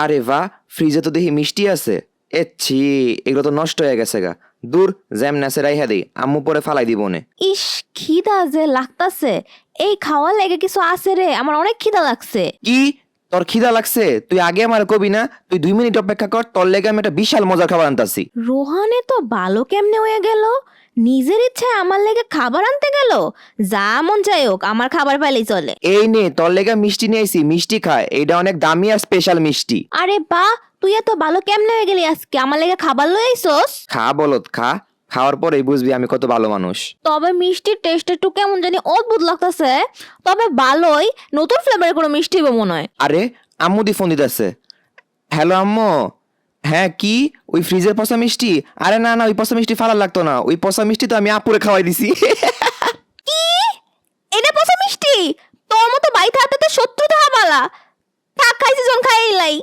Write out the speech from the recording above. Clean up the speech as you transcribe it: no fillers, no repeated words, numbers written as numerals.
আরে বাহ, ফ্রিজে তো দেখি মিষ্টি আছে। এচ্ছি, এগুলো তো নষ্ট হয়ে গেছে গা। দূর, জ্যাম নাসে রাইহা দেই, আম্মু পরে ফালাই দিব নে। ইস, খিদা যে লাগতাছে। এই খাওয়ার লেগে কিছু আছে রে, আমার অনেক খিদা লাগছে। কি, তোর খিদা লাগছে? তুই আগে আমার কবি না? তুই 2 মিনিট অপেক্ষা কর, তোর লেগে আমি একটা বিশাল মজার খাবার আনতাছি। রোহানে তো ভালো কেমনে হয়ে গেল, নিজের ইচ্ছায় আমার লেগে খাবার আনতে গেল। যা মন চাই হোক, আমার খাবার পাইলেই চলে। এই নে, তোর লেগে মিষ্টি নিয়ে আইছি, মিষ্টি খায়, এইটা অনেক দামি আর স্পেশাল মিষ্টি। আরে বা, তুই এত ভালো কেমনে হয়ে গেলি আজকে, আমার লেগে খাবার লই আইছস? খা বলত, খা। খাওয়ার পরেই বুঝবি আমি কত ভালো মানুষ। তবে মিষ্টির টেস্ট একটু কেমন জানি অদ্ভুত লাগতেছে। তবে ভালোই, নতুন ফ্লেভারের কোনো মিষ্টি হবে মনে হয়। আরে, আম্মু দি ফোন দিতেছে। হ্যালো আম্মু। হ্যাঁ, কি? ওই ফ্রিজের পচা মিষ্টি? আরে না না, ওই পচা মিষ্টি ফালার লাগতো না, ওই পচা মিষ্টি তো আমি আপুরে খাওয়াই দিছি। কি? এটা পচা মিষ্টি? তোর মতো বাইতে হাতে তো শত্রুতা হাবালা। থাক, খাইছি যখন খাইলাই।